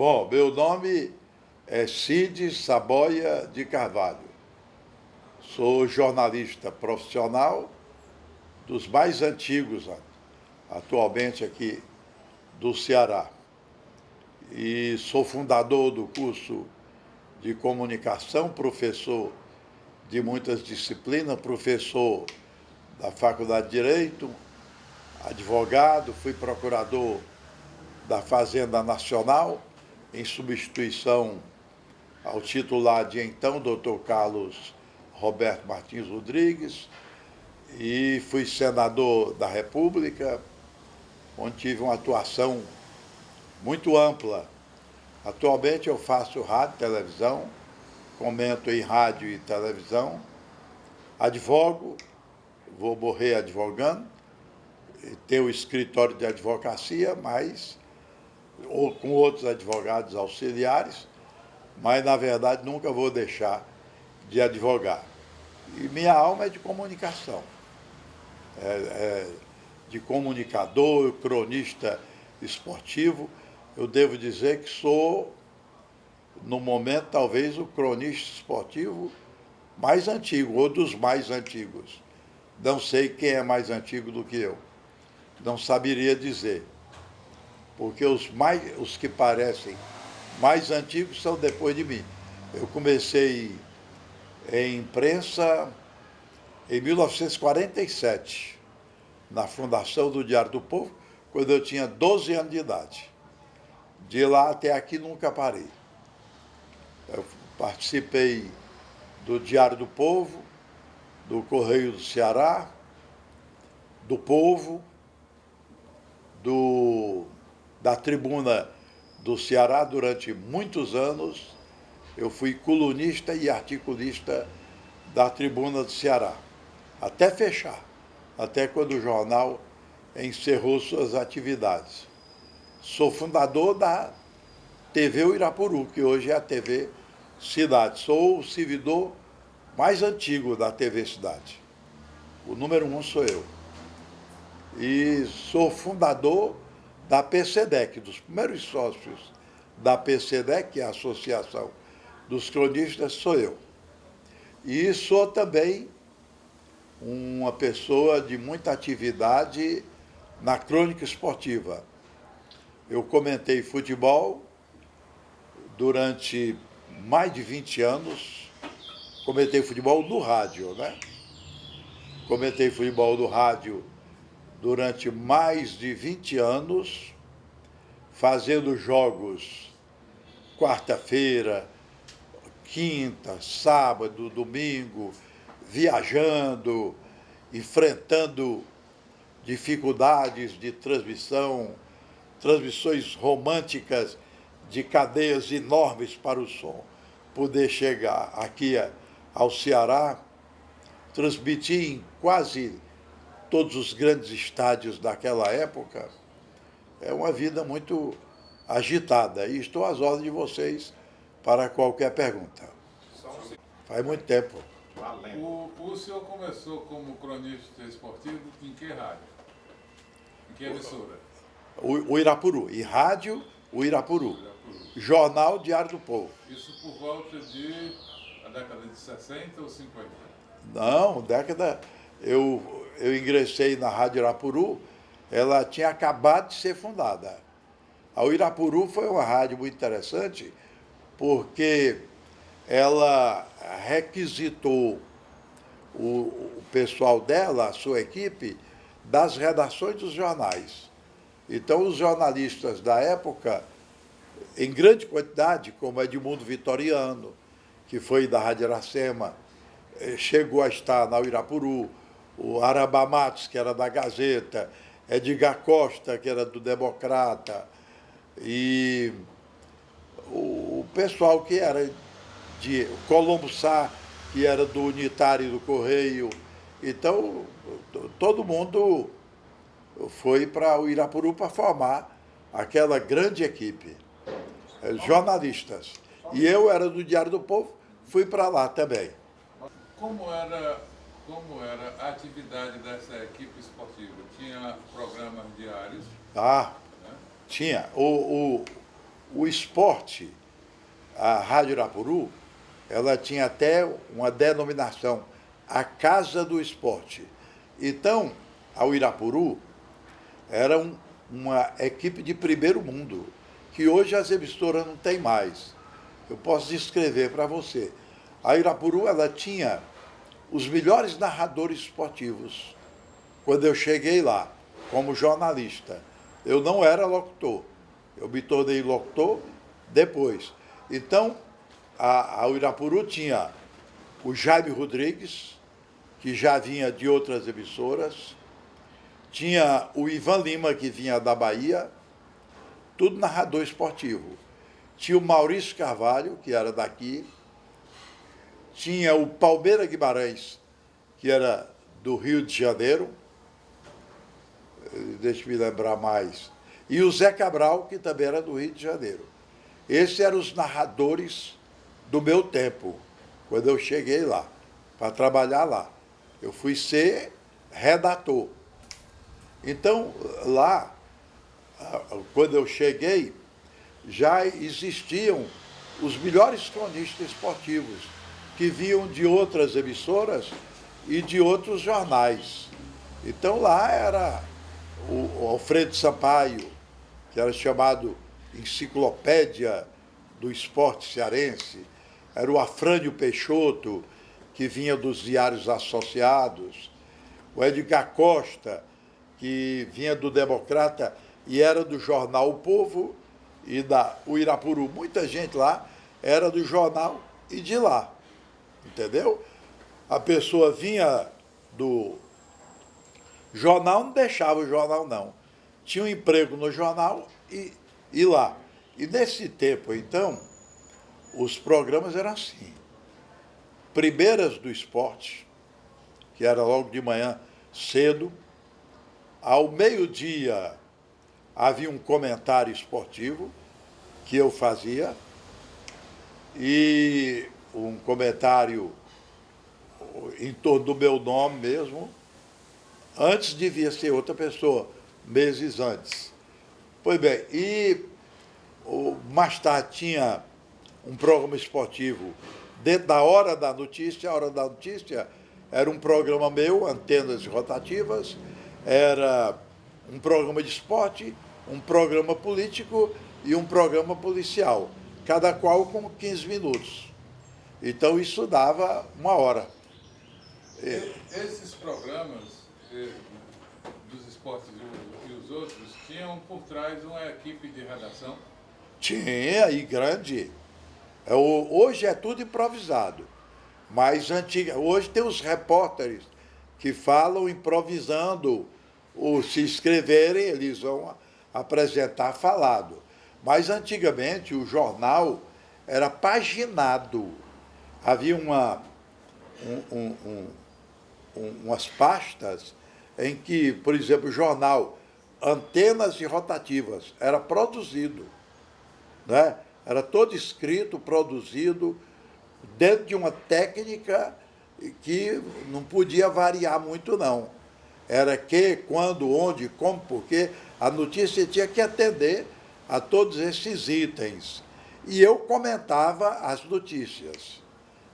Bom, meu nome é Cid Saboia de Carvalho. Sou jornalista profissional dos mais antigos atualmente aqui do Ceará. E sou fundador do curso de comunicação, professor de muitas disciplinas, professor da Faculdade de Direito, advogado, fui procurador da Fazenda Nacional, em substituição ao titular de então, Dr. Carlos Roberto Martins Rodrigues, e fui senador da República, onde tive uma atuação muito ampla. Atualmente eu faço rádio e televisão, comento em rádio e televisão, advogo, vou morrer advogando, tenho escritório de advocacia, ou com outros advogados auxiliares, mas na verdade nunca vou deixar de advogar. E minha alma é de comunicação, de comunicador, cronista esportivo. Eu devo dizer que sou, no momento, talvez o cronista esportivo mais antigo, ou dos mais antigos. Não sei quem é mais antigo do que eu. Não saberia dizer. Porque os que parecem mais antigos são depois de mim. Eu comecei em imprensa em 1947, na fundação do Diário do Povo, quando eu tinha 12 anos de idade. De lá até aqui nunca parei. Eu participei do Diário do Povo, do Correio do Ceará, do Povo, da Tribuna do Ceará durante muitos anos. Eu fui colunista e articulista da Tribuna do Ceará, até fechar, até quando o jornal encerrou suas atividades. Sou fundador da TV Uirapuru, que hoje é a TV Cidade. Sou o servidor mais antigo da TV Cidade. O número 1 sou eu. E sou fundador da PCDEC, dos primeiros sócios da PCDEC, que é a Associação dos Cronistas, sou eu. E sou também uma pessoa de muita atividade na crônica esportiva. Eu comentei futebol durante mais de 20 anos, comentei futebol no rádio, né? Comentei futebol no rádio durante mais de 20 anos, fazendo jogos quarta-feira, quinta, sábado, domingo, viajando, enfrentando dificuldades de transmissão, transmissões românticas de cadeias enormes para o som. Poder chegar aqui ao Ceará, transmitir em quase todos os grandes estádios daquela época, é uma vida muito agitada. E estou às ordens de vocês para qualquer pergunta. Faz muito tempo. O senhor começou como cronista esportivo em que rádio? Em que emissora? O Irapuru. E rádio, o Irapuru. Jornal Diário do Povo. Isso por volta de a década de 60 ou 50? Não, década... Eu ingressei na Rádio Irapuru, ela tinha acabado de ser fundada. A Irapuru foi uma rádio muito interessante, porque ela requisitou o pessoal dela, a sua equipe, das redações dos jornais. Então, os jornalistas da época, em grande quantidade, como Edmundo Vitoriano, que foi da Rádio Iracema, chegou a estar na Irapuru, o Arabá Matos, que era da Gazeta, Edgar Costa, que era do Democrata, e o pessoal que era de Colombo Sá, que era do Unitário e do Correio. Então, todo mundo foi para o Irapuru para formar aquela grande equipe, jornalistas. E eu era do Diário do Povo, fui para lá também. Como era a atividade dessa equipe esportiva? Tinha programas diários? Ah, tinha. o esporte, a Rádio Irapuru, ela tinha até uma denominação, a Casa do Esporte. Então, a Irapuru era uma equipe de primeiro mundo, que hoje as emissoras não têm mais. Eu posso descrever para você. A Irapuru, ela tinha os melhores narradores esportivos. Quando eu cheguei lá, como jornalista, eu não era locutor. Eu me tornei locutor depois. Então, a Irapuru tinha o Jaime Rodrigues, que já vinha de outras emissoras, tinha o Ivan Lima, que vinha da Bahia, tudo narrador esportivo. Tinha o Maurício Carvalho, que era daqui, tinha o Palmeira Guimarães, que era do Rio de Janeiro, deixa eu me lembrar mais, e o Zé Cabral, que também era do Rio de Janeiro. Esses eram os narradores do meu tempo, quando eu cheguei lá, para trabalhar lá. Eu fui ser redator. Então, lá, quando eu cheguei, já existiam os melhores cronistas esportivos, que vinham de outras emissoras e de outros jornais. Então, lá era o Alfredo Sampaio, que era chamado Enciclopédia do Esporte Cearense, era o Afrânio Peixoto, que vinha dos Diários Associados, o Edgar Costa, que vinha do Democrata e era do jornal O Povo e da Irapuru. Muita gente lá era do jornal e de lá, entendeu? A pessoa vinha do jornal, não deixava o jornal, não. Tinha um emprego no jornal e lá. E nesse tempo, então, os programas eram assim. Primeiras do esporte, que era logo de manhã cedo. Ao meio-dia havia um comentário esportivo que eu fazia, e um comentário em torno do meu nome mesmo. Antes devia ser outra pessoa, meses antes. Pois bem, e mais tarde tinha um programa esportivo dentro da Hora da Notícia. A Hora da Notícia era um programa meu, Antenas Rotativas, era um programa de esporte, um programa político e um programa policial, cada qual com 15 minutos. Então isso dava 1 hora. Esses programas dos esportes e os outros tinham por trás uma equipe de redação? Tinha, e grande. Hoje é tudo improvisado, mas hoje tem os repórteres que falam improvisando, ou se escreverem, eles vão apresentar falado. Mas antigamente o jornal era paginado. Havia umas pastas em que, por exemplo, o jornal Antenas e Rotativas era produzido, né? Era todo escrito, produzido, dentro de uma técnica que não podia variar muito, não. Era que, quando, onde, como, porque a notícia tinha que atender a todos esses itens. E eu comentava as notícias,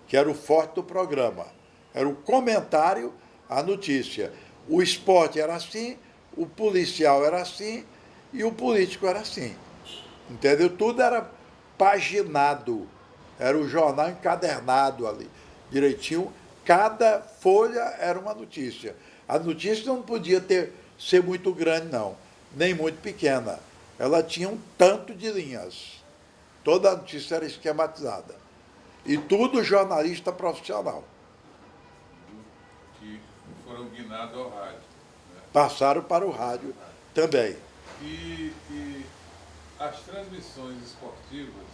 que era o forte do programa. Era o comentário à notícia. O esporte era assim, o policial era assim e o político era assim. Entendeu? Tudo era paginado. Era o jornal encadernado ali, direitinho. Cada folha era uma notícia. A notícia não podia ser muito grande, não, nem muito pequena. Ela tinha um tanto de linhas. Toda a notícia era esquematizada. E tudo jornalista profissional. Que foram guinados ao rádio. Né? Passaram para o rádio também. E as transmissões esportivas,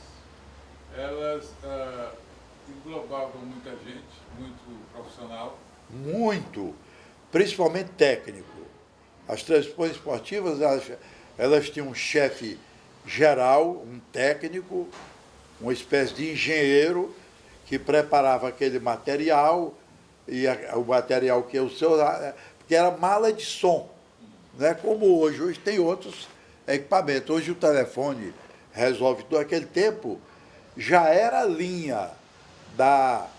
elas englobavam muita gente, muito profissional. Muito, principalmente técnico. As transmissões esportivas, elas tinham um chefe geral, um técnico, uma espécie de engenheiro que preparava aquele material, e o material que o seu, porque era mala de som, não é como hoje. Hoje tem outros equipamentos. Hoje o telefone resolve tudo. Naquele tempo já era linha da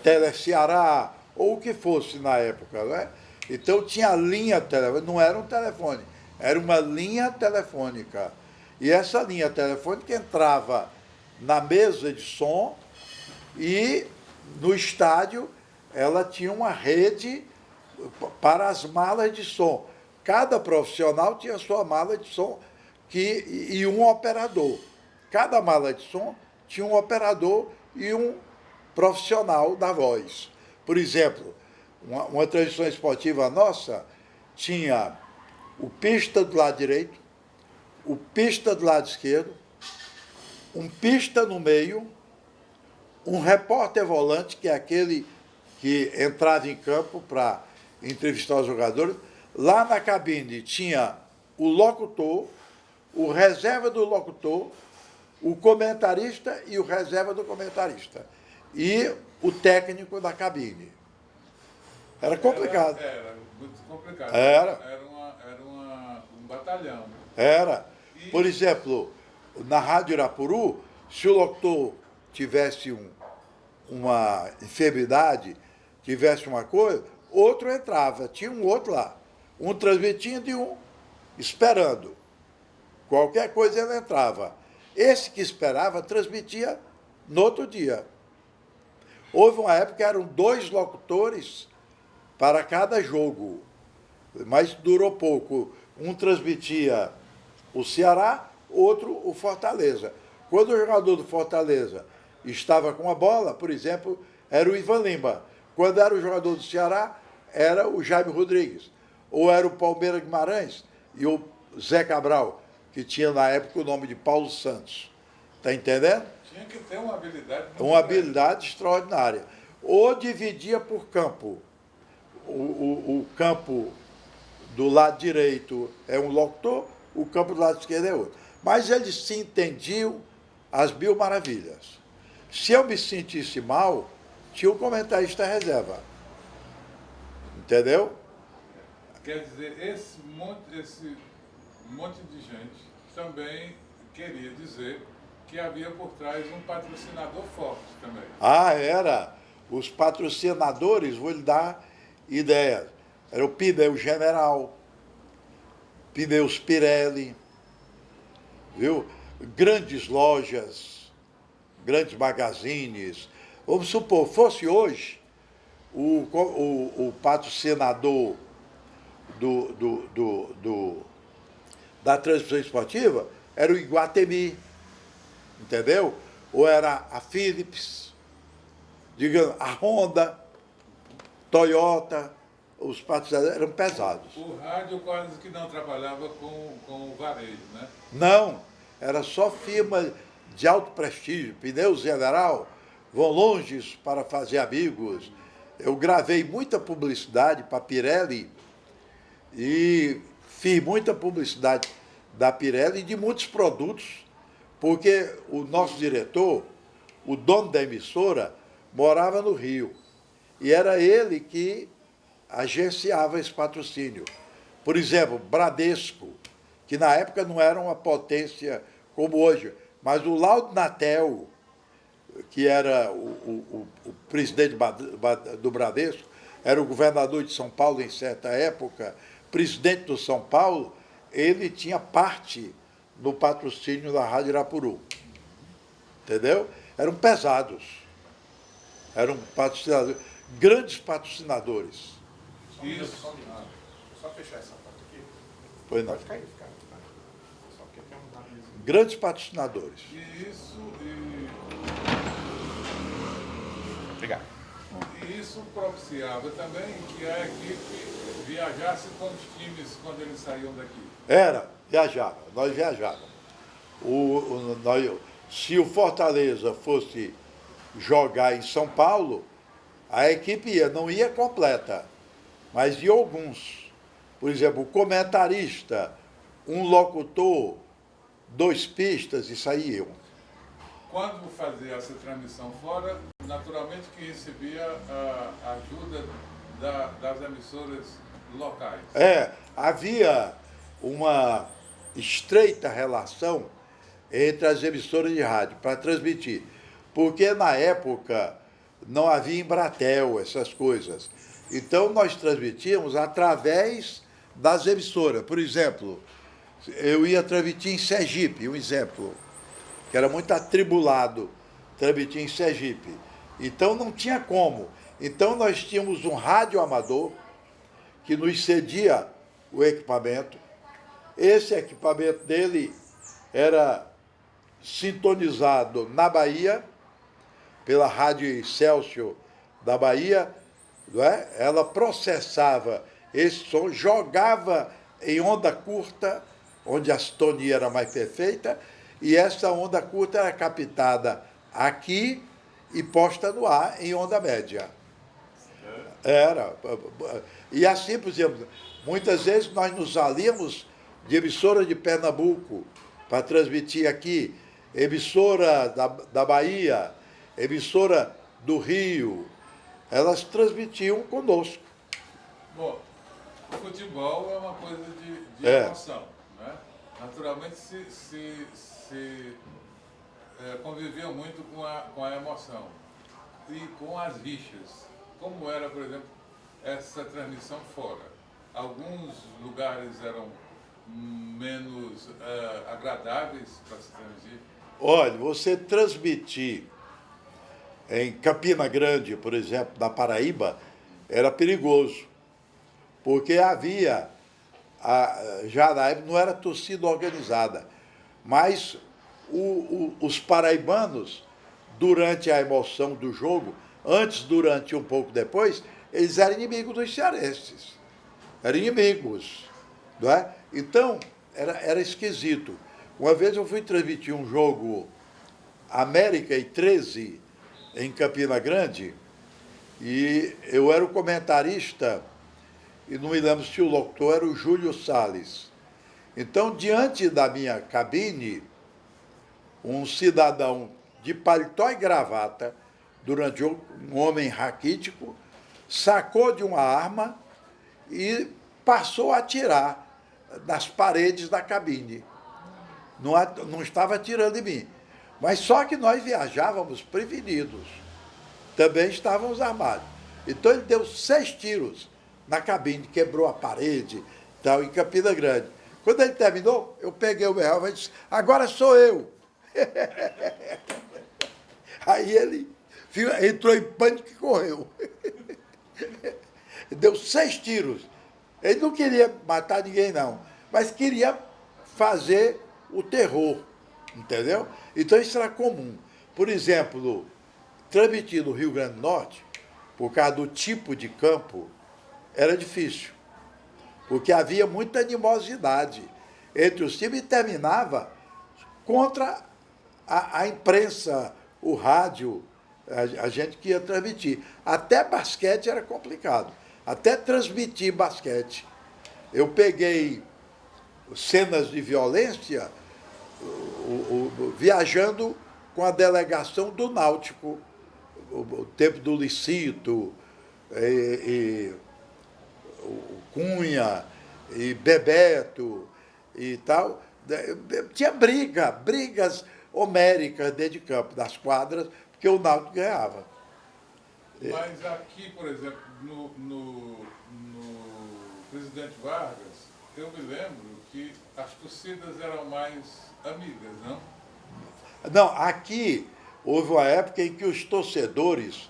Teleceará, ou o que fosse na época, né? Então tinha linha telefônica, não era um telefone, era uma linha telefônica. E essa linha telefônica entrava na mesa de som e no estádio ela tinha uma rede para as malas de som. Cada profissional tinha sua mala de som e um operador. Cada mala de som tinha um operador e um profissional da voz. Por exemplo, uma transmissão esportiva nossa tinha o pista do lado direito, o pista do lado esquerdo, um pista no meio, um repórter volante, que é aquele que entrava em campo para entrevistar os jogadores. Lá na cabine tinha o locutor, o reserva do locutor, o comentarista e o reserva do comentarista. E o técnico da cabine. Era complicado. Era muito complicado. Era. Era um batalhão. Era. Por exemplo, na Rádio Irapuru, se o locutor tivesse uma enfermidade, tivesse uma coisa, outro entrava, tinha um outro lá. Um transmitindo e um esperando. Qualquer coisa ele entrava. Esse que esperava transmitia no outro dia. Houve uma época que eram 2 locutores para cada jogo, mas durou pouco. Um transmitia o Ceará, outro o Fortaleza. Quando o jogador do Fortaleza estava com a bola, por exemplo, era o Ivan Lima. Quando era o jogador do Ceará, era o Jaime Rodrigues. Ou era o Palmeiras Guimarães e o Zé Cabral, que tinha na época o nome de Paulo Santos. Está entendendo? Tinha que ter uma habilidade muito Uma habilidade extraordinária. Ou dividia por campo. O campo do lado direito é um locutor, o campo do lado esquerdo é outro. Mas eles se entendiam às mil maravilhas. Se eu me sentisse mal, tinha um comentarista reserva. Entendeu? Quer dizer, esse monte de gente também queria dizer que havia por trás um patrocinador forte também. Ah, era. Os patrocinadores, vou lhe dar ideia. Era o Pneu General, Pneus Pirelli, viu? Grandes lojas, grandes magazines. Vamos supor, fosse hoje, o patrocinador da transmissão esportiva era o Iguatemi, entendeu? Ou era a Philips, digamos, a Honda, Toyota, os patrocinadores eram pesados. O rádio quase que não trabalhava com o varejo, né? Não, era só firma de alto prestígio, Pneus General, vão longe para fazer amigos. Eu gravei muita publicidade para a Pirelli e fiz muita publicidade da Pirelli e de muitos produtos, porque o nosso diretor, o dono da emissora, morava no Rio. E era ele que agenciava esse patrocínio. Por exemplo, Bradesco, que na época não era uma potência como hoje, mas o Laudo Natel, que era o presidente do Bradesco, era o governador de São Paulo em certa época, presidente do São Paulo, ele tinha parte no patrocínio da Rádio Irapuru. Entendeu? Eram pesados. Eram patrocinadores, grandes patrocinadores. Isso. Só fechar essa porta aqui. Pois não. Pode cair, cara. Só que perguntar mesmo. Grandes patrocinadores. Obrigado. E isso propiciava também que a equipe viajasse com os times quando eles saíam daqui. Viajava, nós viajávamos. Se o Fortaleza fosse jogar em São Paulo, a equipe ia, não ia completa, mas ia alguns. Por exemplo, o comentarista, um locutor, 2 pistas e saíam. Quando fazia essa transmissão fora, naturalmente que recebia a ajuda das emissoras locais. Havia estreita relação entre as emissoras de rádio para transmitir. Porque na época não havia Embratel, essas coisas. Então nós transmitíamos através das emissoras. Por exemplo, eu ia transmitir em Sergipe, um exemplo, que era muito atribulado transmitir em Sergipe. Então não tinha como. Então nós tínhamos um rádio amador que nos cedia o equipamento. Esse equipamento dele era sintonizado na Bahia, pela Rádio Excelsior da Bahia, não é? Ela processava esse som, jogava em onda curta, onde a sintonia era mais perfeita, e essa onda curta era captada aqui e posta no ar em onda média. Era. E assim, por exemplo, muitas vezes nós nos valíamos de emissora de Pernambuco para transmitir aqui, emissora da Bahia, emissora do Rio, elas transmitiam conosco. Bom, o futebol é uma coisa de emoção, né? Naturalmente se convivia muito com a emoção e com as rixas. Como era, por exemplo, essa transmissão fora? Alguns lugares eram menos agradáveis para se transmitir? Olha, você transmitir em Campina Grande, por exemplo, na Paraíba, era perigoso, porque havia, já na época não era torcida organizada, mas os paraibanos, durante a emoção do jogo, antes, durante e um pouco depois, eles eram inimigos dos cearenses, eram inimigos, não é? Então, era esquisito. Uma vez eu fui transmitir um jogo América e 13, em Campina Grande, e eu era o comentarista, e não me lembro se o locutor era o Júlio Salles. Então, diante da minha cabine, um cidadão de paletó e gravata, durante um homem raquítico, sacou de uma arma e passou a atirar nas paredes da cabine. Não estava atirando em mim. Mas só que nós viajávamos prevenidos. Também estávamos armados. Então ele deu 6 tiros na cabine, quebrou a parede, tal, em Campina Grande. Quando ele terminou, eu peguei o meu revólver e disse, agora sou eu. Aí ele entrou em pânico e correu. Deu 6 tiros. Ele não queria matar ninguém, não, mas queria fazer o terror, entendeu? Então isso era comum. Por exemplo, transmitir no Rio Grande do Norte, por causa do tipo de campo, era difícil, porque havia muita animosidade entre os times e terminava contra a imprensa, o rádio, a gente que ia transmitir. Até basquete era complicado, até transmitir basquete. Eu peguei cenas de violência viajando com a delegação do Náutico, o tempo do Licito, o Cunha, e Bebeto e tal. Tinha brigas homéricas dentro de campo, das quadras, porque o Náutico ganhava. Mas aqui, por exemplo, no Presidente Vargas, eu me lembro que as torcidas eram mais amigas, não? Não, aqui houve uma época em que os torcedores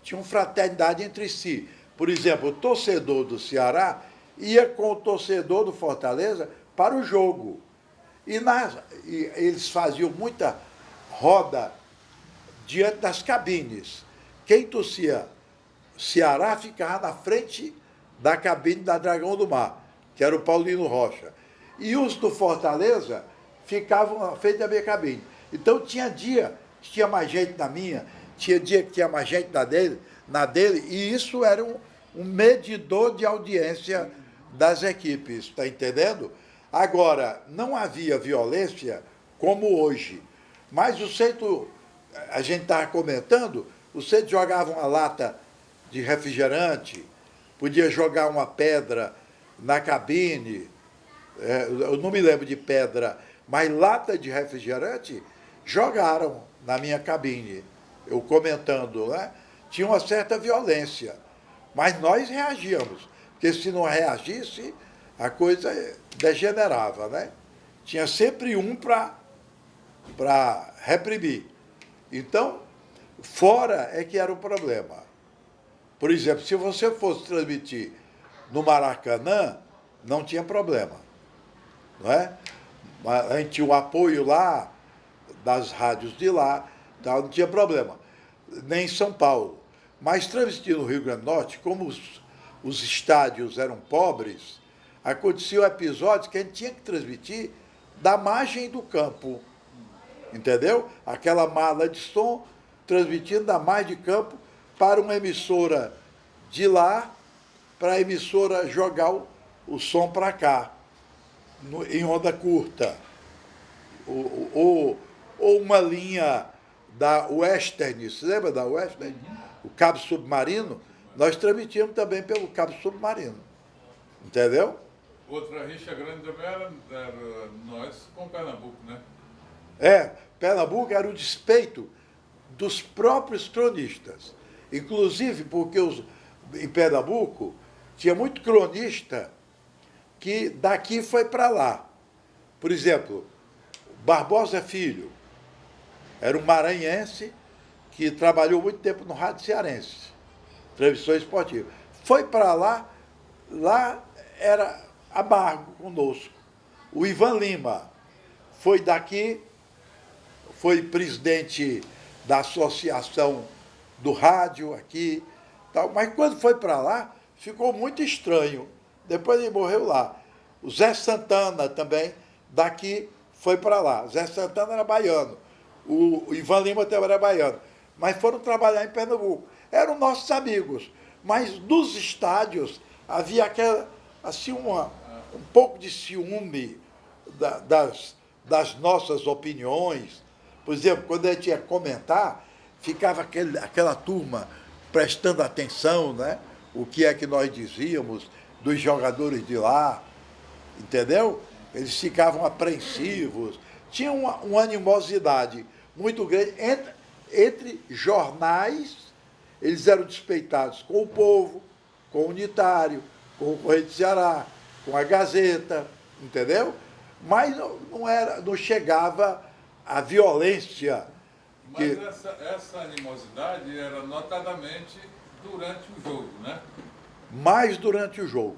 tinham fraternidade entre si. Por exemplo, o torcedor do Ceará ia com o torcedor do Fortaleza para o jogo. E eles faziam muita roda diante das cabines. Quem torcia Ceará ficava na frente da cabine da Dragão do Mar, que era o Paulino Rocha. E os do Fortaleza ficavam na frente da minha cabine. Então tinha dia que tinha mais gente na minha, tinha dia que tinha mais gente na dele, e isso era um medidor de audiência das equipes, está entendendo? Agora, não havia violência como hoje, mas o centro, a gente estava comentando, o centro jogava uma lata de refrigerante, podia jogar uma pedra na cabine, eu não me lembro de pedra, mas lata de refrigerante, jogaram na minha cabine. Eu comentando, né? Tinha uma certa violência. Mas nós reagíamos, porque se não reagisse, a coisa degenerava, né? Tinha sempre um para reprimir. Então, fora é que era o problema. Por exemplo, se você fosse transmitir no Maracanã, não tinha problema, não é? Mas a gente tinha o apoio lá, das rádios de lá, então não tinha problema. Nem em São Paulo. Mas transmitir no Rio Grande do Norte, como os estádios eram pobres, aconteciam episódios que a gente tinha que transmitir da margem do campo. Entendeu? Aquela mala de som transmitindo da margem de campo para uma emissora de lá, para a emissora jogar o som para cá, em onda curta. Ou uma linha da Western, você lembra da Western? O cabo submarino, nós transmitíamos também pelo cabo submarino. Entendeu? Outra rixa grande também era nós com Pernambuco, né? Pernambuco era o despeito dos próprios cronistas. Inclusive porque em Pernambuco tinha muito cronista que daqui foi para lá. Por exemplo, Barbosa Filho era um maranhense que trabalhou muito tempo no Rádio Cearense, transmissão esportiva. Foi para lá, lá era amargo conosco. O Ivan Lima foi daqui, foi presidente da associação do rádio aqui, tal, mas quando foi para lá, ficou muito estranho. Depois ele morreu lá. O Zé Santana também, daqui, foi para lá. O Zé Santana era baiano. O Ivan Lima também era baiano. Mas foram trabalhar em Pernambuco. Eram nossos amigos. Mas nos estádios havia aquela, assim, um pouco de ciúme das nossas opiniões. Por exemplo, quando a gente ia comentar, ficava aquela turma prestando atenção, né? O que é que nós dizíamos dos jogadores de lá, entendeu? Eles ficavam apreensivos. Tinha uma animosidade muito grande entre jornais, eles eram despeitados com o Povo, com o Unitário, com o Correio do Ceará, com a Gazeta, entendeu? Mas não chegava a violência. Mas essa animosidade era notadamente durante o jogo, né? Mais durante o jogo.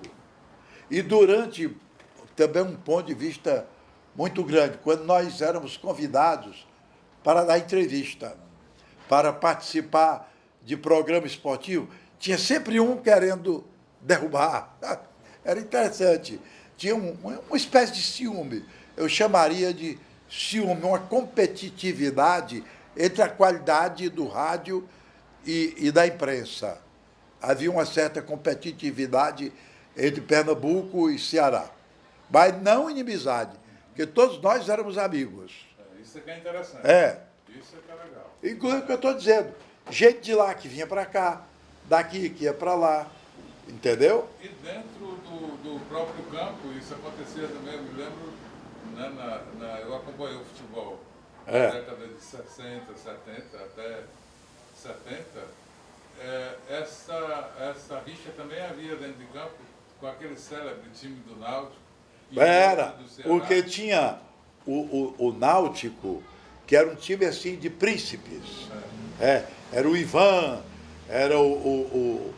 E durante também um ponto de vista muito grande, quando nós éramos convidados para dar entrevista, para participar de programa esportivo, tinha sempre um querendo derrubar. Era interessante. Tinha uma espécie de ciúme. Eu chamaria de ciúme, uma competitividade entre a qualidade do rádio e da imprensa. Havia uma certa competitividade entre Pernambuco e Ceará. Mas não inimizade, porque todos nós éramos amigos. Isso é que é interessante. Isso é que é legal. Inclusive o que eu estou dizendo, gente de lá que vinha para cá, daqui que ia para lá, entendeu? E dentro do próprio campo, isso acontecia também, eu me lembro, né, eu acompanhei o futebol na década de 60, 70, até 70, essa rixa também havia dentro de campo com aquele célebre time do Náutico. Era, porque tinha o Náutico, que era um time assim de príncipes. Era o Ivan, era o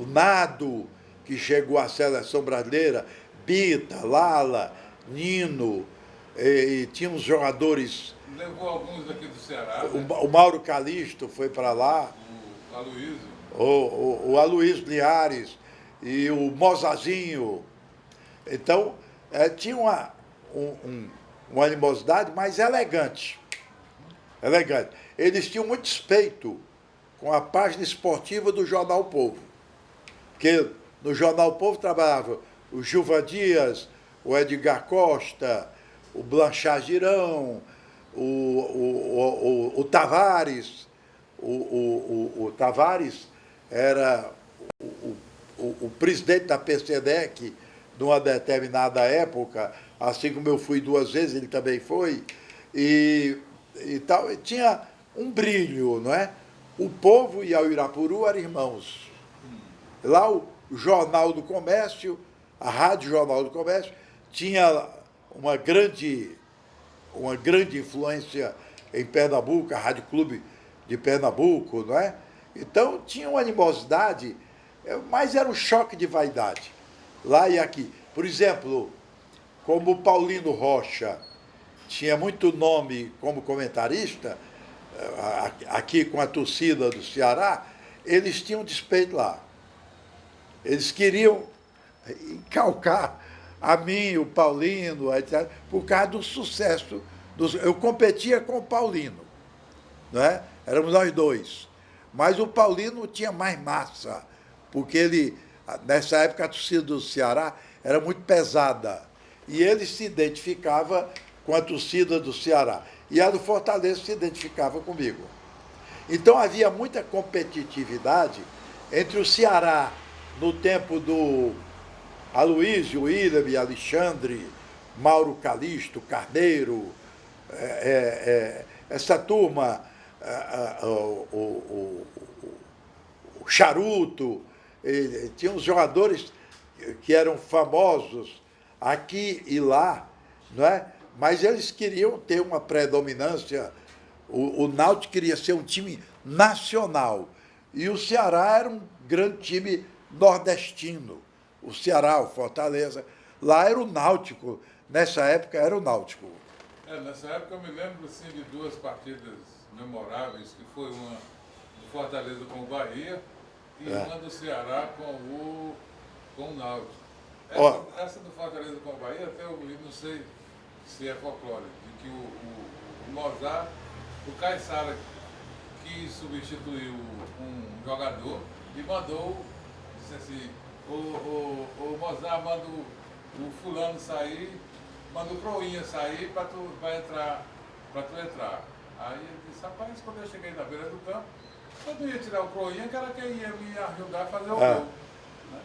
Nado, que chegou à seleção brasileira, Bita, Lala, Nino, e tinha uns jogadores. Levou alguns daqui do Ceará. O Mauro Calixto foi para lá. O Aloysio. O Aloysio Liares e o Mozazinho. Então, tinha uma animosidade mais elegante. Elegante. Eles tinham muito respeito com a página esportiva do Jornal Povo. Porque no Jornal Povo trabalhava o Gilvan Dias, o Edgar Costa, o Blanchard Girão, o Tavares. O Tavares era o presidente da PCDEC numa determinada época, assim como eu fui 2 vezes, ele também foi, e tal, e tinha um brilho, não é? O Povo e a Uirapuru eram irmãos. Lá o Jornal do Comércio, a Rádio Jornal do Comércio, tinha uma grande influência em Pernambuco, a Rádio Clube de Pernambuco, não é? Então tinha uma animosidade, mas era um choque de vaidade, lá e aqui. Por exemplo, como o Paulino Rocha tinha muito nome como comentarista, aqui com a torcida do Ceará, eles tinham despeito lá. Eles queriam encalcar a mim, o Paulino, etc., por causa do sucesso. Eu competia com o Paulino, não é? Éramos nós dois. Mas o Paulino tinha mais massa, porque ele, nessa época, a torcida do Ceará era muito pesada. E ele se identificava com a torcida do Ceará. E a do Fortaleza se identificava comigo. Então havia muita competitividade entre o Ceará, no tempo do Aloísio, William, Alexandre, Mauro Calixto, Carneiro, essa turma, o Charuto, tinha uns jogadores que eram famosos aqui e lá, não é? Mas eles queriam ter uma predominância. O Náutico queria ser um time nacional e o Ceará era um grande time nordestino. O Ceará, o Fortaleza, lá era o Náutico, nessa época era o Náutico. Nessa época eu me lembro assim, de 2 partidas memoráveis, que foi uma do Fortaleza com o Bahia e uma do Ceará com o Náutico. Essa do Fortaleza com o Bahia, até eu não sei se é folclore, de que o Mozart, o Caissara, quis substituir um jogador e mandou, disse assim, o Mozart manda o fulano sair, manda o Croinha sair para tu entrar. Aí ele disse, rapaz, quando eu cheguei na beira do campo, eu não ia tirar o Croinha, que era quem ia me ajudar a fazer o gol.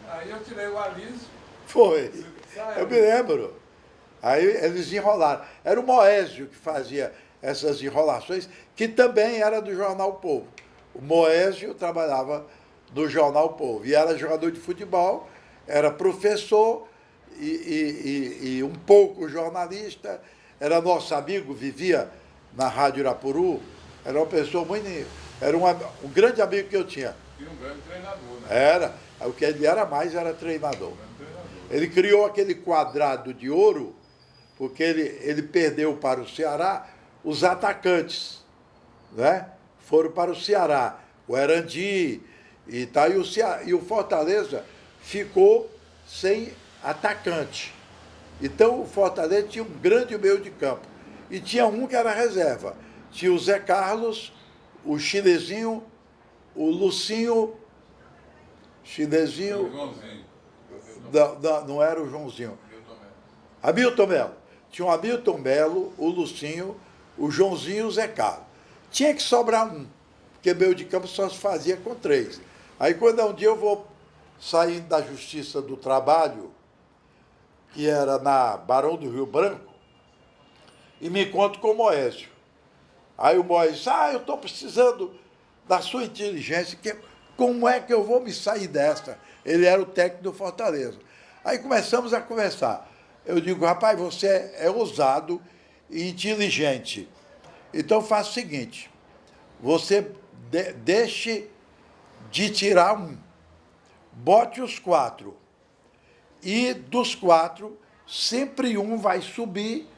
Aí eu tirei o Alísio. Foi, eu me lembro. Aí eles enrolaram. Era o Moésio que fazia essas enrolações, que também era do Jornal Povo. O Moésio trabalhava no Jornal Povo e era jogador de futebol, era professor e um pouco jornalista, era nosso amigo, vivia na Rádio Irapuru, era uma pessoa muito... Era um grande amigo que eu tinha. E um grande treinador, né? Era. O que ele era mais era treinador. Ele criou aquele quadrado de ouro, porque ele perdeu para o Ceará os atacantes, né? Foram para o Ceará, o Erandi e tal, e o Fortaleza ficou sem atacante. Então o Fortaleza tinha um grande meio de campo. E tinha um que era reserva. Tinha o Zé Carlos, o Chinesinho, o Lucinho, Chinesinho... O Joãozinho. Não era o Joãozinho. Hamilton Melo. Tinha o Hamilton Melo, o Lucinho, o Joãozinho e o Zé Carlos. Tinha que sobrar um, porque meio de campo só se fazia com 3. Aí quando um dia eu vou saindo da Justiça do Trabalho, que era na Barão do Rio Branco, e me encontro com o Moésio. Aí o Moésio disse, eu estou precisando da sua inteligência, como é que eu vou me sair dessa? Ele era o técnico do Fortaleza. Aí começamos a conversar. Eu digo, rapaz, você é ousado e inteligente. Então faça o seguinte, você deixe de tirar um, bote os 4. E dos 4, sempre um vai subir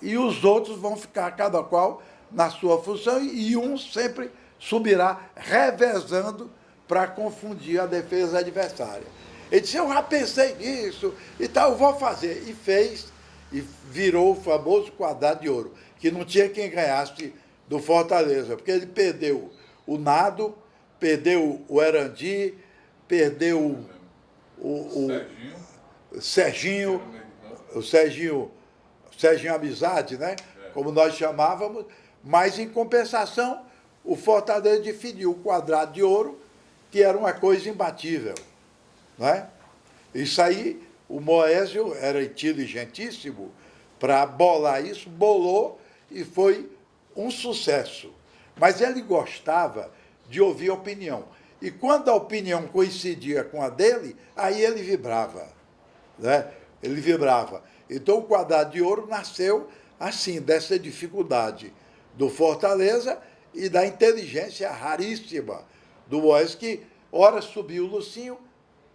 e os outros vão ficar, cada qual, na sua função, e um sempre subirá, revezando para confundir a defesa adversária. Ele disse, eu já pensei nisso e tal, eu vou fazer. E fez, e virou o famoso quadrado de ouro, que não tinha quem ganhasse do Fortaleza, porque ele perdeu o Nado, perdeu o Erandi, perdeu o Serginho Amizade, né? Como nós chamávamos, mas em compensação o Fortaleza definiu o quadrado de ouro, que era uma coisa imbatível, não é? Isso aí, O Moésio era inteligentíssimo para bolar isso, bolou e foi um sucesso. Mas ele gostava de ouvir opinião. E quando a opinião coincidia com a dele, aí ele vibrava. Né? Ele vibrava. Então o Quadrado de Ouro nasceu assim, dessa dificuldade do Fortaleza e da inteligência raríssima do Moésio, que ora subiu o Lucinho,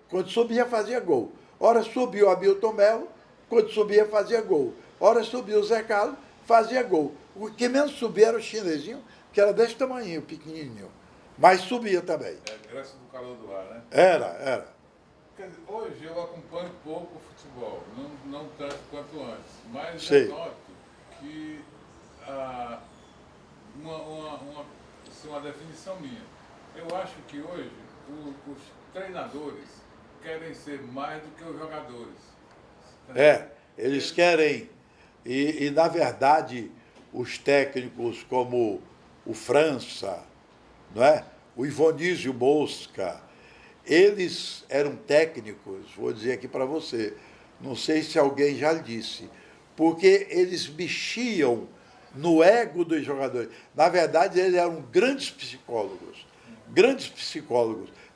quando subia fazia gol. Ora subiu o Hamilton Melo, quando subia fazia gol. Ora subiu o Zé Carlos, fazia gol. O que menos subia era o chinesinho, que era desse tamanho, pequenininho. Mas subia também. Graças do calor do ar, né? Era. Quer dizer, hoje eu acompanho pouco o futebol, não tanto quanto antes, mas Sei. eu noto que uma definição minha. Eu acho que hoje os treinadores querem ser mais do que os jogadores. Eles querem, e na verdade os técnicos como o França, não é? O Ivonísio Mosca, eles eram técnicos, vou dizer aqui para você, não sei se alguém já lhe disse, porque eles mexiam no ego dos jogadores. Na verdade, eles eram grandes psicólogos,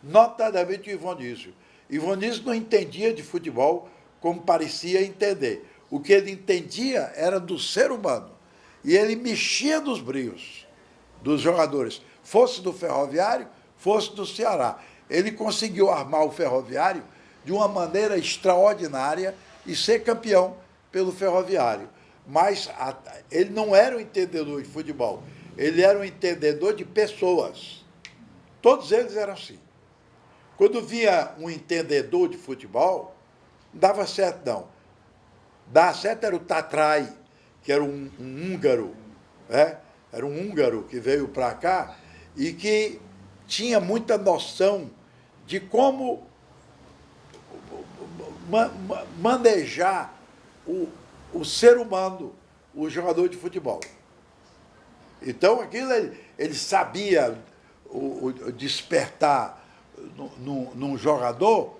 notadamente o Ivonísio. Ivonísio não entendia de futebol como parecia entender. O que ele entendia era do ser humano. E ele mexia nos brios dos jogadores, fosse do Ferroviário, fosse do Ceará. Ele conseguiu armar o Ferroviário de uma maneira extraordinária e ser campeão pelo Ferroviário. Mas ele não era um entendedor de futebol, ele era um entendedor de pessoas. Todos eles eram assim. Quando via um entendedor de futebol, não dava certo, não. Dava certo era o Tatrai, que era um húngaro, né? Era um húngaro que veio para cá e que tinha muita noção de como manejar o ser humano, o jogador de futebol. Então, aquilo ele sabia despertar num jogador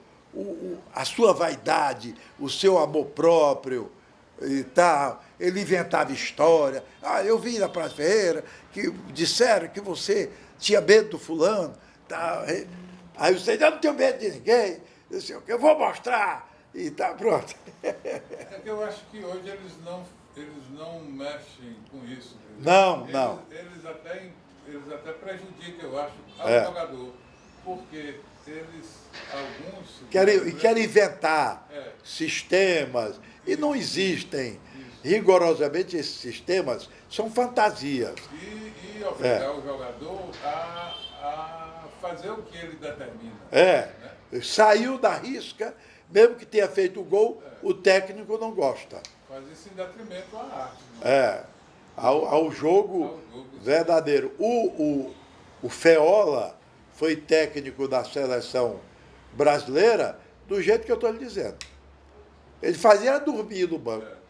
a sua vaidade, o seu amor próprio e tal. Ele inventava história. Eu vi na Praça Ferreira que disseram que você tinha medo do fulano. Tal. Aí você diz, eu não tenho medo de ninguém. Eu vou mostrar. E tá pronto. É que eu acho que hoje eles não mexem com isso. Não. Eles até prejudicam, eu acho, ao jogador. Porque alguns... Querem inventar sistemas, e não existem. Rigorosamente, esses sistemas são fantasias. E obrigar o jogador a fazer o que ele determina. Né? Saiu da risca, mesmo que tenha feito o gol, o técnico não gosta. Faz isso em detrimento à arte. Né? Ao jogo verdadeiro. O Feola foi técnico da seleção brasileira do jeito que eu estou lhe dizendo. Ele fazia dormir no banco.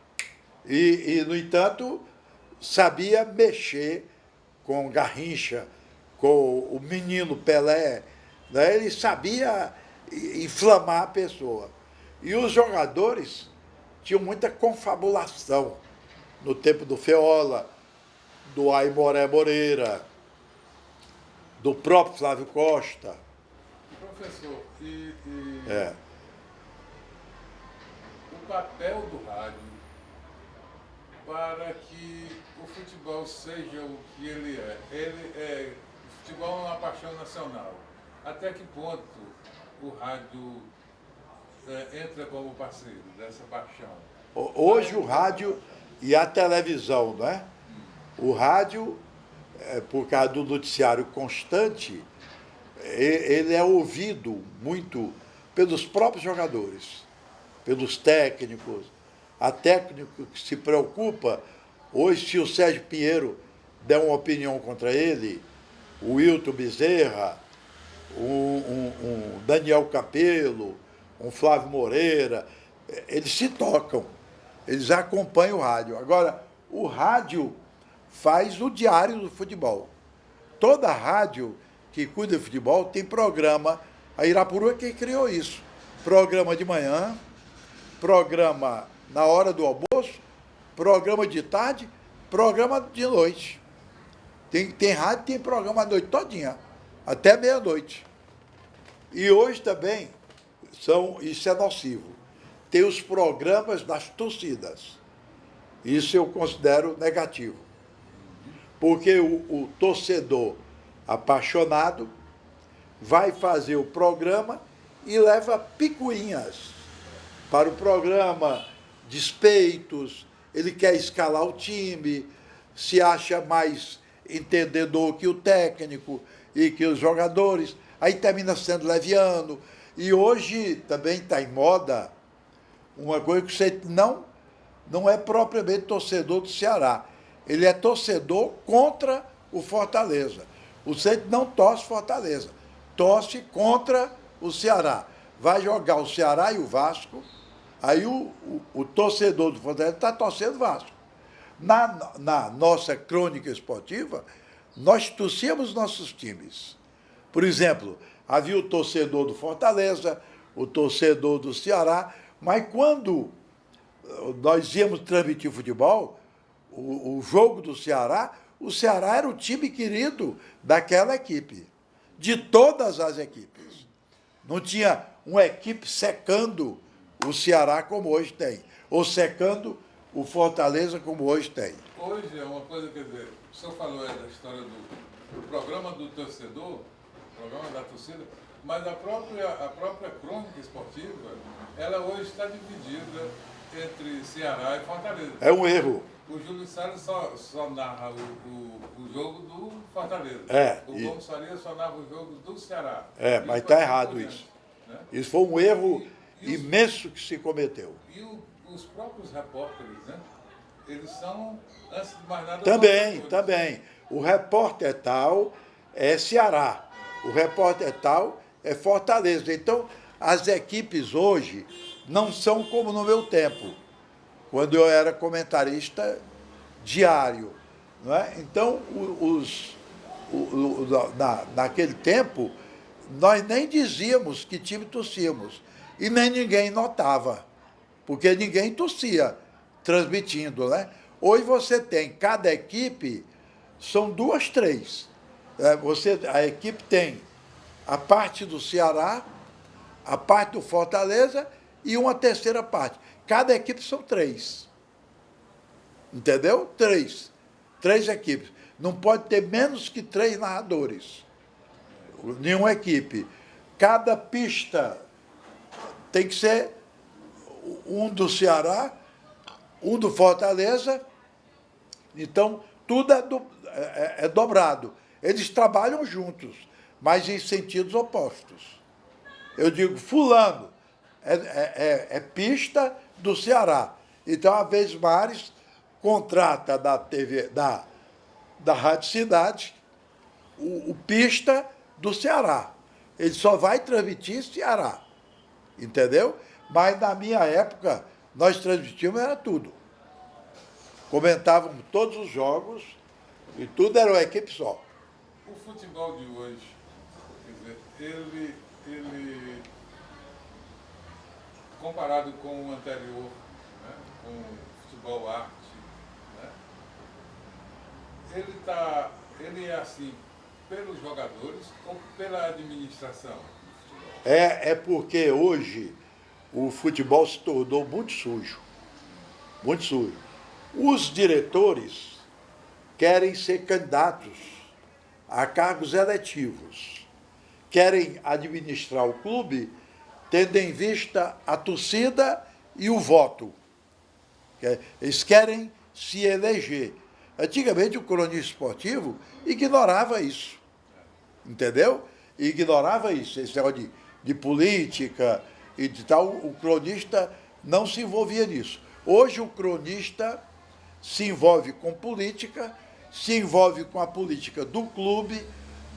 E, no entanto, sabia mexer com Garrincha, com o menino Pelé. Né? Ele sabia inflamar a pessoa. E os jogadores tinham muita confabulação no tempo do Feola, do Aimoré Moreira, do próprio Flávio Costa. Professor, o papel do rádio para que o futebol seja o que ele é. O futebol é uma paixão nacional. Até que ponto o rádio entra como parceiro dessa paixão? Hoje o rádio e a televisão, não é? O rádio, por causa do noticiário constante, ele é ouvido muito pelos próprios jogadores, pelos técnicos. A técnico que se preocupa, hoje se o Sérgio Pinheiro der uma opinião contra ele, o Wilton Bezerra, um Daniel Capello, um Flávio Moreira, eles se tocam, eles acompanham o rádio. Agora, o rádio faz o diário do futebol. Toda rádio que cuida de futebol tem programa. A Irapuru é quem criou isso. Programa de manhã, programa na hora do almoço, programa de tarde, programa de noite. Tem rádio, tem programa a noite todinha, até meia-noite. E hoje também, isso é nocivo, tem os programas das torcidas. Isso eu considero negativo. Porque o torcedor apaixonado vai fazer o programa e leva picuinhas para o programa, despeitos, ele quer escalar o time, se acha mais entendedor que o técnico e que os jogadores, aí termina sendo leviano. E hoje também está em moda uma coisa que você não é propriamente torcedor do Ceará, ele é torcedor contra o Fortaleza. O Centro não torce Fortaleza, torce contra o Ceará. Vai jogar o Ceará e o Vasco, aí o torcedor do Fortaleza está torcendo o Vasco. Na nossa crônica esportiva, nós torcíamos nossos times. Por exemplo, havia o torcedor do Fortaleza, o torcedor do Ceará, mas quando nós íamos transmitir futebol, o jogo do Ceará, o Ceará era o time querido daquela equipe, de todas as equipes. Não tinha uma equipe secando o Ceará como hoje tem, ou secando o Fortaleza como hoje tem. Hoje é uma coisa, quer dizer, o senhor falou da história do programa do torcedor, programa da torcida, mas a própria crônica esportiva, ela hoje está dividida entre Ceará e Fortaleza. É um erro. O Júlio Salles só narra o jogo do Fortaleza. O Gomes Faria só narra o jogo do Ceará. Mas está errado isso. Né? Isso foi um erro imenso que se cometeu. E os próprios repórteres, né? Eles são, antes de mais nada... Também. O repórter tal é Ceará. O repórter tal é Fortaleza. Então, as equipes hoje não são como no meu tempo, quando eu era comentarista diário. Não é? Então, naquele tempo, nós nem dizíamos que time torcíamos, e nem ninguém notava, porque ninguém torcia transmitindo. Né? Hoje você tem, cada equipe, são 2, 3. A equipe tem a parte do Ceará, a parte do Fortaleza e uma terceira parte. Cada equipe são 3. Entendeu? 3. 3 equipes. Não pode ter menos que 3 narradores. Nenhuma equipe. Cada pista tem que ser um do Ceará, um do Fortaleza. Então, tudo é dobrado. Eles trabalham juntos, mas em sentidos opostos. Eu digo, fulano é pista do Ceará. Então, a Vesmares contrata da TV, da Rádio Cidade, o pista do Ceará. Ele só vai transmitir Ceará. Entendeu? Mas na minha época, nós transmitíamos, era tudo. Comentávamos todos os jogos e tudo era uma equipe só. O futebol de hoje, quer dizer, ele comparado com o anterior, né, com o futebol arte, né, ele é assim pelos jogadores ou pela administração? É porque hoje o futebol se tornou muito sujo. Muito sujo. Os diretores querem ser candidatos a cargos eletivos. Querem administrar o clube tendo em vista a torcida e o voto. Eles querem se eleger. Antigamente, o cronista esportivo ignorava isso. Entendeu? Ignorava isso. Esse negócio de política e de tal. O cronista não se envolvia nisso. Hoje, o cronista se envolve com política, se envolve com a política do clube,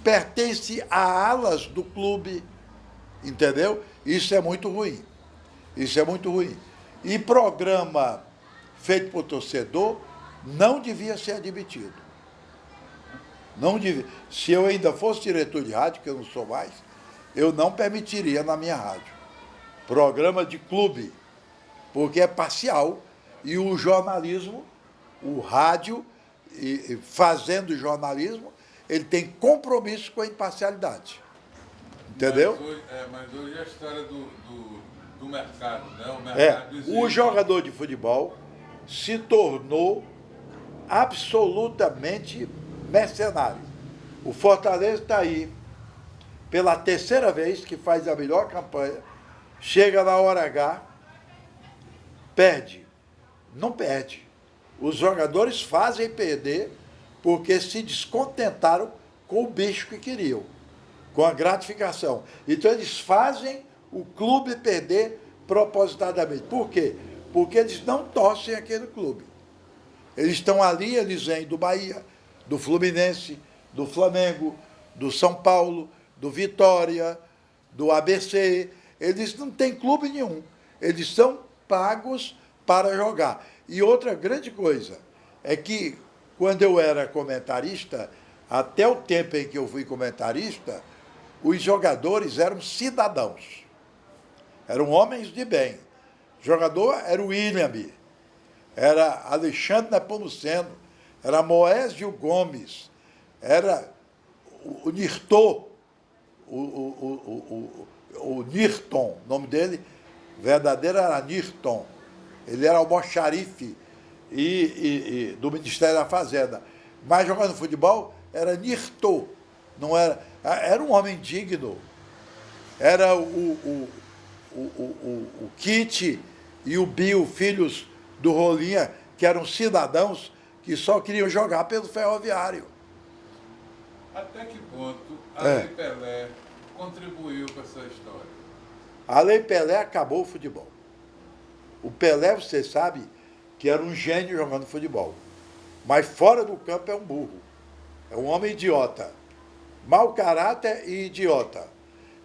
pertence a alas do clube, entendeu? Isso é muito ruim. Isso é muito ruim. E programa feito por torcedor não devia ser admitido. Não devia. Se eu ainda fosse diretor de rádio, que eu não sou mais, eu não permitiria na minha rádio. Programa de clube. porque é parcial, e o jornalismo, o rádio, e fazendo jornalismo, ele tem compromisso com a imparcialidade. Entendeu? Mas hoje é a história do mercado, né? O É, mercado exige. o jogador de futebol se tornou absolutamente mercenário. O Fortaleza está aí pela terceira vez que faz a melhor campanha, chega na hora H, perde. Não perde. Os jogadores fazem perder porque se descontentaram com o bicho que queriam, com a gratificação. Então eles fazem o clube perder propositadamente. Por quê? Porque eles não torcem aquele clube. Eles estão ali, eles vêm do Bahia, do Fluminense, do Flamengo, do São Paulo, do Vitória, do ABC. Eles não têm clube nenhum. Eles são pagos para jogar. E outra grande coisa é que, quando eu era comentarista, até o tempo em que eu fui comentarista, os jogadores eram cidadãos. Eram homens de bem. O jogador era o William, era Alexandre Nepomuceno, era Moésio Gomes, era o Nirton, o Nirton, o nome dele verdadeiro era Nirton. Ele era almoxarife do Ministério da Fazenda. Mas jogando futebol era Nirton, não era um homem digno. Era o Kit e o Bill, filhos do Rolinha, que eram cidadãos que só queriam jogar pelo Ferroviário. Até que ponto a Lei Pelé contribuiu com essa história? A Lei Pelé acabou o futebol. O Pelé, você sabe, que era um gênio jogando futebol. Mas fora do campo é um burro. É um homem idiota. Mau caráter e idiota.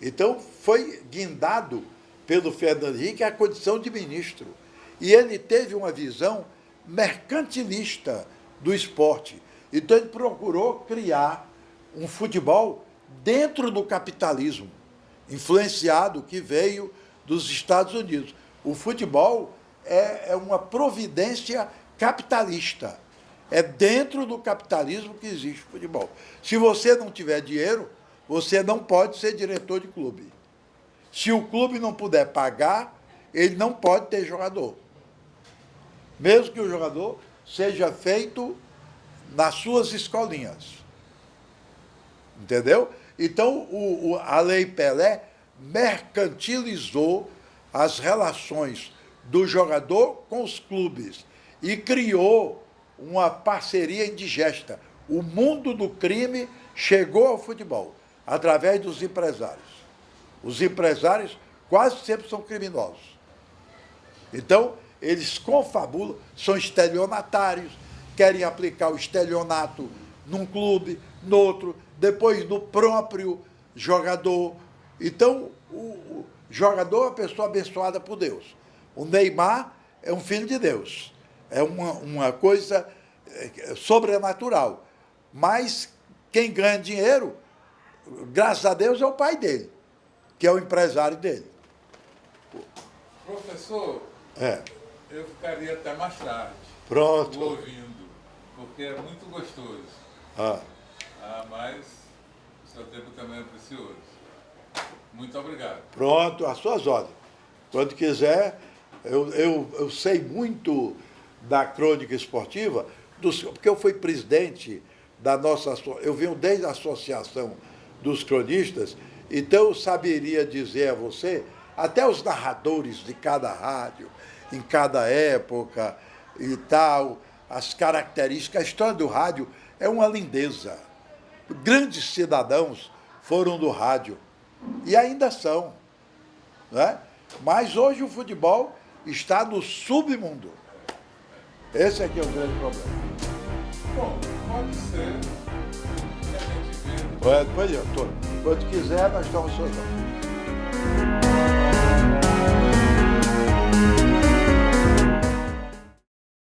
Então, foi guindado pelo Fernando Henrique a condição de ministro. E ele teve uma visão mercantilista do esporte. Então, ele procurou criar um futebol dentro do capitalismo, influenciado que veio dos Estados Unidos. O futebol é uma providência capitalista. É dentro do capitalismo que existe o futebol. Se você não tiver dinheiro, você não pode ser diretor de clube. Se o clube não puder pagar, ele não pode ter jogador. Mesmo que o jogador seja feito nas suas escolinhas. Entendeu? Então, a Lei Pelé mercantilizou as relações do jogador com os clubes e criou uma parceria indigesta. O mundo do crime chegou ao futebol através dos empresários. Os empresários quase sempre são criminosos. Então, eles confabulam, são estelionatários, querem aplicar o estelionato num clube, no outro, depois no próprio jogador. Então, o jogador é uma pessoa abençoada por Deus. O Neymar é um filho de Deus. É uma coisa sobrenatural. Mas quem ganha dinheiro, graças a Deus, é o pai dele, que é o empresário dele. Professor, eu ficaria até mais tarde. Pronto. Ouvindo, porque é muito gostoso. Mas o seu tempo também é precioso. Muito obrigado. Pronto, às suas ordens. Quando quiser, eu sei muito da crônica esportiva, porque eu fui presidente da nossa... Eu venho desde a Associação dos Cronistas, então eu saberia dizer a você, até os narradores de cada rádio, em cada época e tal, as características. A história do rádio é uma lindeza. Grandes cidadãos foram do rádio e ainda são, né? Mas hoje o futebol está no submundo. Esse aqui é o grande problema. Bom, pode ser que a gente vê. Depois, quando quiser, nós estamos soltando.